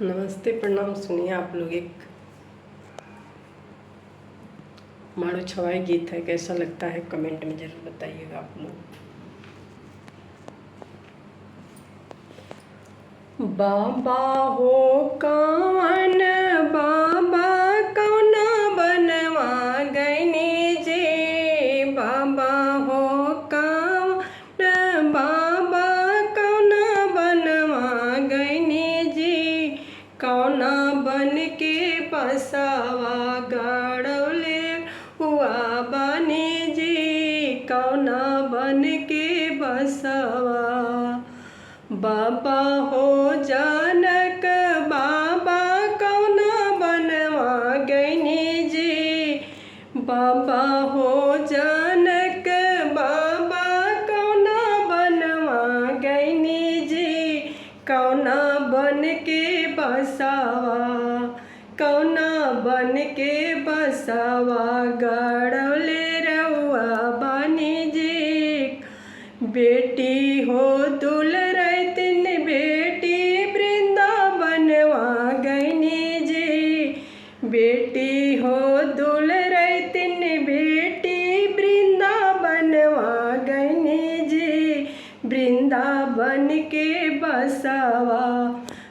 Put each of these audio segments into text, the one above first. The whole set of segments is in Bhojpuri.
नमस्ते, प्रणाम। सुनिए आप लोग, एक माड़ो छवाई गीत है, कैसा लगता है कमेंट में ज़रूर बताइएगा आप लोग। बाबा हो कौन बाबा कौना बनवा गईनी जे, बाबा हो कौन बाबा कौना बनवा गईनी जी, कौना बन के बसावा गड़ौले हुआ बनी जी, कौना बन के बसावा। बाबा हो जानक बाबा कौना बनवा गईनी जी, बाबा हो जानक बाबा कौना बनवा गईनी जी, कौना बन के बसावा, कौना बन के बसावा गड़ौले रउआ बानी जी। बेटी हो दुलरैतिन बेटी वृंदावनवा गईनी जी, बेटी हो दुलरैतिन बेटी वृंदावनवा गईनी जी, वृंदावन के बसावा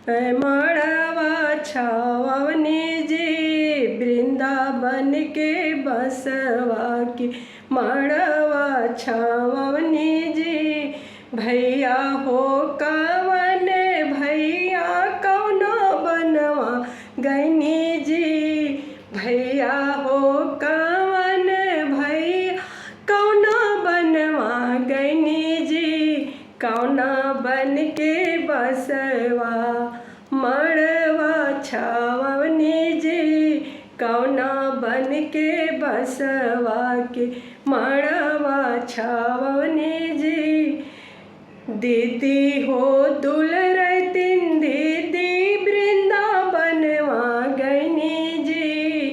मड़वा छावनी जी, वृंदावन के बसवा की मड़वा छावनी जी। भैया हो कवन भैया कौना बनवा गईनी जी, भैया हो कवन भैया कौना बनवा गईनी जी, कौना बन के बसवा मड़वा छावनी जी, कौना बन के बसवा के मड़वा छावनी जी। दीदी हो दुलरैतिन दीदी वृंदावनवा गईनी जी,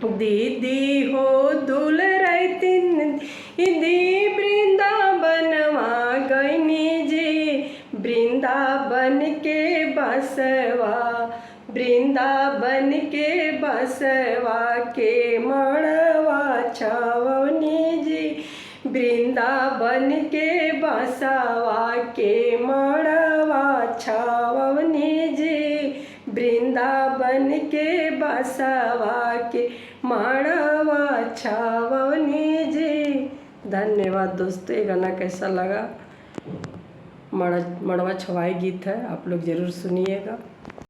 दीदी हो दुलरैतिन दीदी वृंदावनवा गईनी जी, वृंदावन के बसवा वृंदावन के बसवा के मड़वा छावनी जी, वृंदावन के बसवा के मड़वा छावनी जी, वृंदावन के बसवा के मड़वा छावनी जी। धन्यवाद दोस्तों, ये गाना कैसा लगा? मड़वा छवाई गीत है, आप लोग ज़रूर सुनिएगा।